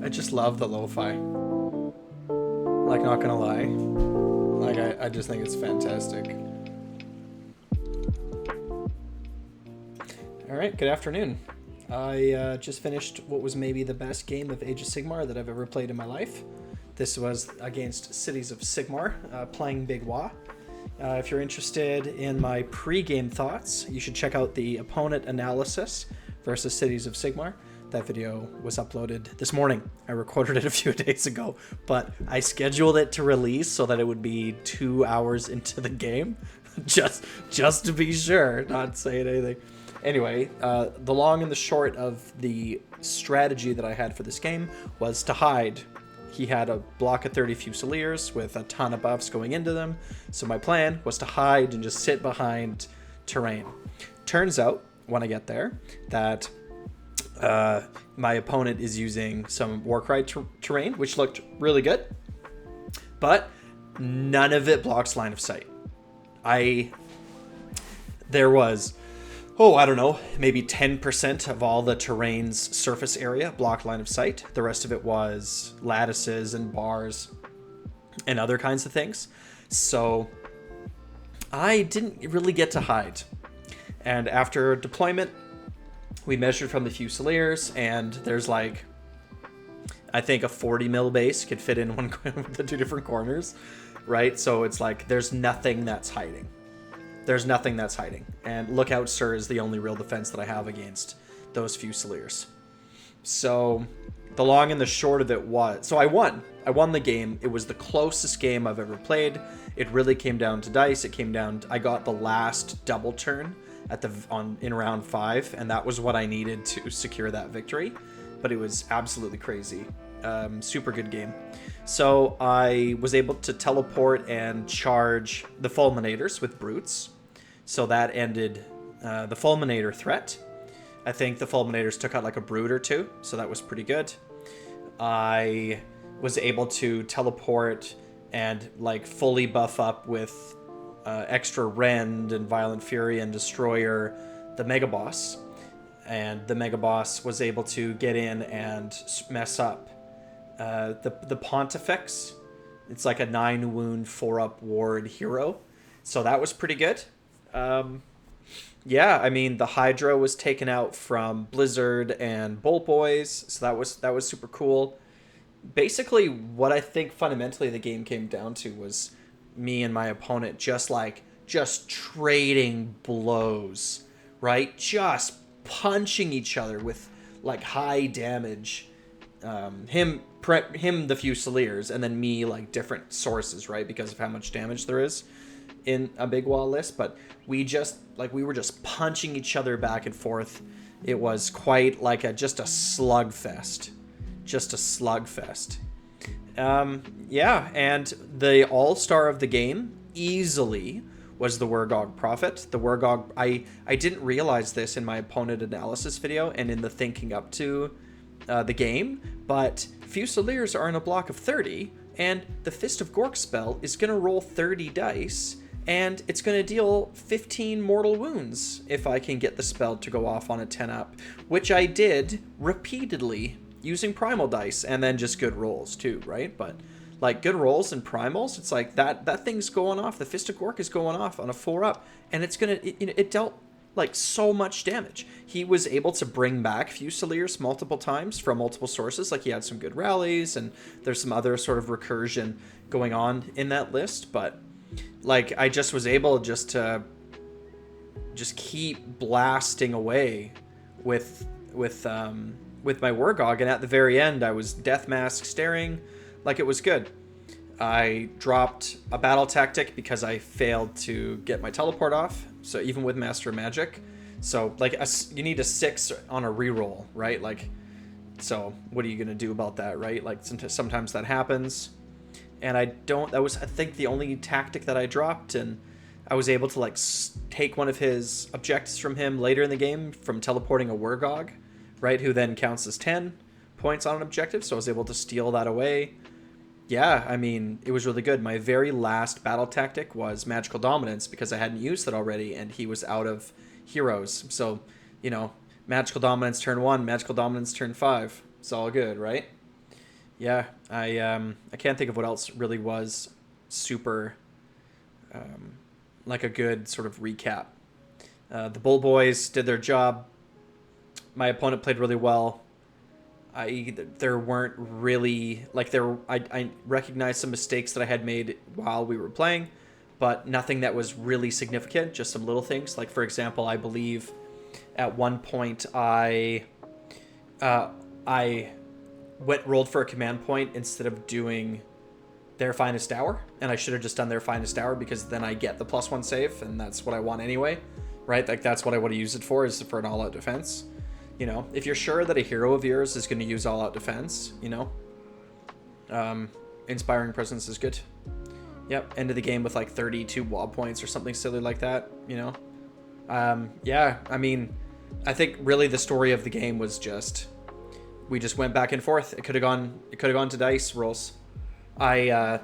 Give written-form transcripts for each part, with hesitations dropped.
I just love the lo-fi. Like, not gonna lie. Like, I just think it's fantastic. Alright, good afternoon. I just finished what was maybe the best game of Age of Sigmar that I've ever played in my life. This was against Cities of Sigmar, playing Big Wa. If you're interested in my pre-game thoughts, you should check out the opponent analysis versus Cities of Sigmar. That video was uploaded this morning. I recorded it a few days ago, but I scheduled it to release so that it would be 2 hours into the game, just to be sure, not saying anything. Anyway, the long and the short of the strategy that I had for this game was to hide. He had a block of 30 Fusiliers with a ton of buffs going into them, so my plan was to hide and just sit behind terrain. Turns out, when I get there, that my opponent is using some Warcry terrain, which looked really good, but none of it blocks line of sight. There was, I don't know, maybe 10% of all the terrain's surface area blocked line of sight. The rest of it was lattices and bars and other kinds of things. So I didn't really get to hide. And after deployment, we measured from the Fusiliers, and there's like, I think a 40 mil base could fit in one of the two different corners, right? So it's like, there's nothing that's hiding. There's nothing that's hiding. And Lookout Sir is the only real defense that I have against those Fusiliers. So the long and the short of it was, so I won. I won the game. It was the closest game I've ever played. It really came down to dice. It came down to, I got the last double turn in round 5, and that was what I needed to secure that victory. But it was absolutely crazy. Super good game. So I was able to teleport and charge the Fulminators with Brutes. So that ended the Fulminator threat. I think the Fulminators took out like a Brood or two, so that was pretty good. I was able to teleport and like fully buff up with extra Rend and Violent Fury and Destroyer the Mega Boss. And the Mega Boss was able to get in and mess up the Pontifex. It's like a 9 wound 4-up ward hero. So that was pretty good. Yeah, I mean, the Hydra was taken out from Blizzard and Bolt Boys, so that was super cool. Basically, what I think fundamentally the game came down to was me and my opponent just trading blows, right? Just punching each other with like high damage. Him the Fusiliers, and then me like different sources, right? Because of how much damage there is in a big wall list. But we were just punching each other back and forth. It was quite like just a slugfest. Yeah, and the all-star of the game easily was the Wergog Prophet. The Wergog, I didn't realize this in my opponent analysis video and in the thinking up to the game, but Fusiliers are in a block of 30, and the Fist of Gork spell is going to roll 30 dice, and it's going to deal 15 mortal wounds if I can get the spell to go off on a 10-up, which I did repeatedly using primal dice, and then just good rolls too, right? But like good rolls and primals, it's like that thing's going off. The Fist of Gork is going off on a 4-up, and it dealt like so much damage. He was able to bring back Fusiliers multiple times from multiple sources. Like he had some good rallies, and there's some other sort of recursion going on in that list. But like I just was able to keep blasting away with my Wergog, and at the very end I was Death Mask staring like it was good. I dropped a battle tactic because I failed to get my teleport off, so even with Master of Magic. So like you need a 6 on a reroll, right? Like, so what are you gonna do about that, right? Like sometimes that happens, and that was I think the only tactic that I dropped, and I was able to like take one of his objectives from him later in the game from teleporting a Wergog, right, who then counts as 10 points on an objective, so I was able to steal that away. Yeah, I mean, it was really good. My very last battle tactic was Magical Dominance because I hadn't used it already, and he was out of heroes. So, Magical Dominance turn 1, Magical Dominance turn 5. It's all good, right? Yeah, I can't think of what else really was super like a good sort of recap. The Bull Boys did their job. My opponent played really well. There weren't really like I recognized some mistakes that I had made while we were playing, but nothing that was really significant. Just some little things. Like for example, I believe at one point I rolled for a command point instead of doing their finest hour, and I should have just done their finest hour because then I get the +1 save, and that's what I want anyway, right? Like that's what I would have used it for, is for an all-out defense. You know, if you're sure that a hero of yours is going to use all-out defense, you know, Inspiring Presence is good. Yep, end of the game with like 32 wall points or something silly like that, you know. Yeah, I mean, I think really the story of the game was just we just went back and forth. It could have gone to dice rolls. There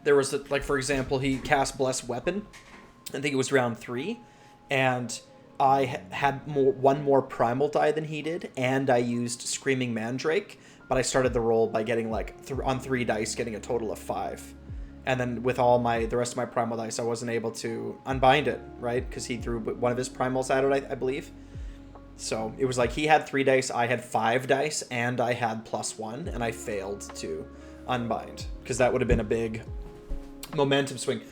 was like, for example, he cast Bless Weapon. I think it was round 3, and I had one more primal die than he did, and I used Screaming Mandrake, but I started the roll by getting like on 3 dice, getting a total of 5. And then with all the rest of my primal dice, I wasn't able to unbind it, right? Because he threw one of his primals at it, I believe. So it was like he had 3 dice, I had 5 dice, and I had +1, and I failed to unbind because that would have been a big momentum swing.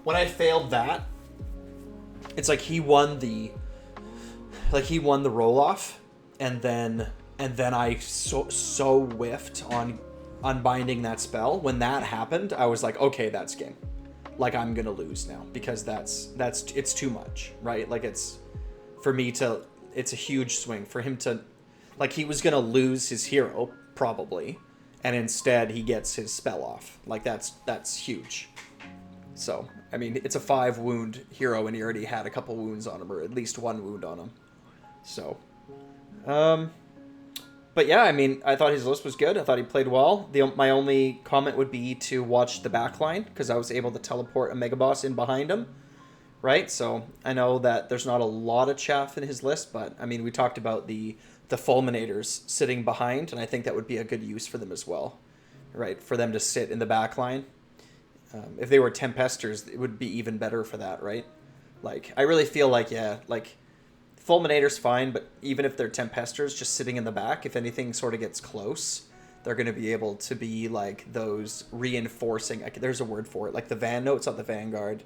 When I failed that, it's like he won the roll off, and then I so whiffed on unbinding that spell. When that happened, I was like, okay, that's game. Like I'm gonna lose now because it's too much, right? Like it's a huge swing for him to, like he was gonna lose his hero probably, and instead he gets his spell off. Like that's huge. So I mean, it's a 5 wound hero, and he already had a couple wounds on him, or at least 1 wound on him. So, but yeah, I mean, I thought his list was good. I thought he played well. My only comment would be to watch the back line, because I was able to teleport a Mega Boss in behind him, right? So I know that there's not a lot of chaff in his list, but I mean, we talked about the Fulminators sitting behind, and I think that would be a good use for them as well, right? For them to sit in the back line. If they were Tempesters, it would be even better for that, right? Like, I really feel like, yeah, like, Fulminator's fine, but even if they're Tempesters just sitting in the back, if anything sort of gets close, they're going to be able to be, like, those reinforcing, there's a word for it, like the no, it's not the Vanguard,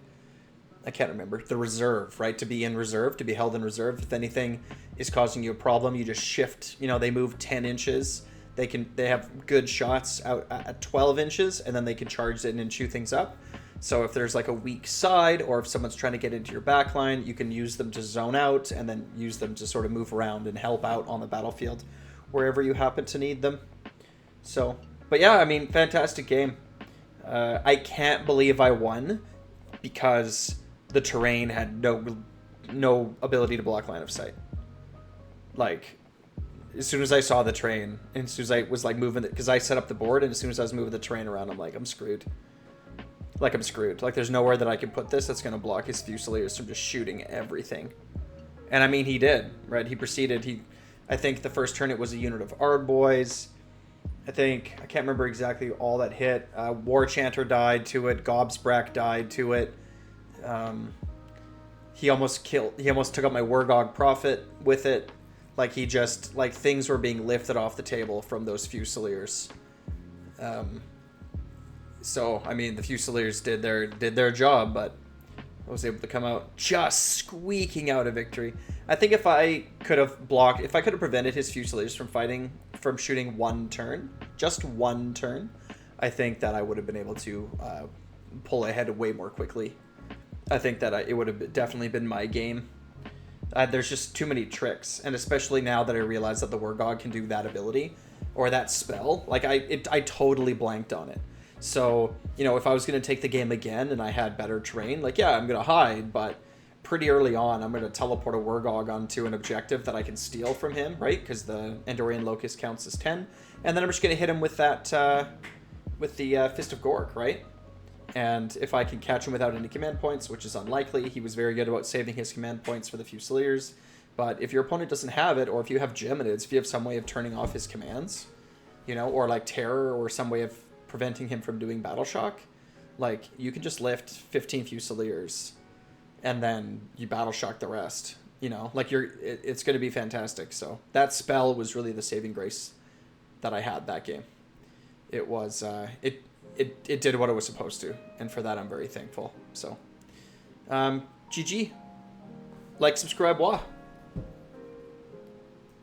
I can't remember, the reserve, right? To be in reserve, to be held in reserve. If anything is causing you a problem, you just shift, you know, they move 10 inches, they have good shots out at 12 inches, and then they can charge in and chew things up. So if there's like a weak side, or if someone's trying to get into your backline, you can use them to zone out, and then use them to sort of move around and help out on the battlefield wherever you happen to need them. So, but yeah, I mean, fantastic game. I can't believe I won because the terrain had no ability to block line of sight. Like, as soon as I saw the terrain, and as soon as I was like moving it, because I set up the board, and as soon as I was moving the terrain around, I'm like, I'm screwed. Like, I'm screwed. Like, there's nowhere that I can put this that's going to block his Fusiliers from just shooting everything. And I mean, he did, right? He proceeded. I think the first turn it was a unit of Ardboys. I can't remember exactly all that hit. War Chanter died to it. Gobsbrack died to it. He almost took out my Wargog Prophet with it. Like, he just, like, things were being lifted off the table from those Fusiliers. So, I mean, the Fusiliers did their job, but I was able to come out just squeaking out a victory. I think if I could have prevented his Fusiliers from shooting just one turn, I think that I would have been able to pull ahead way more quickly. I think that it would have definitely been my game. There's just too many tricks, and especially now that I realize that the Wargog can do that ability, or that spell, like I totally blanked on it. So, you know, if I was going to take the game again and I had better terrain, like, yeah, I'm going to hide, but pretty early on, I'm going to teleport a Wargog onto an objective that I can steal from him, right? Because the Endorian Locust counts as 10. And then I'm just going to hit him with that, with the Fist of Gork, right? And if I can catch him without any command points, which is unlikely, he was very good about saving his command points for the Fusiliers. But if your opponent doesn't have it, or if you have Geminids, if you have some way of turning off his commands, you know, or like terror or some way of preventing him from doing battle shock, like you can just lift 15 Fusiliers and then you battle shock the rest, you know, like it's going to be fantastic. So that spell was really the saving grace that I had that game. It was it did what it was supposed to, and for that I'm very thankful. So GG, like, subscribe, wah.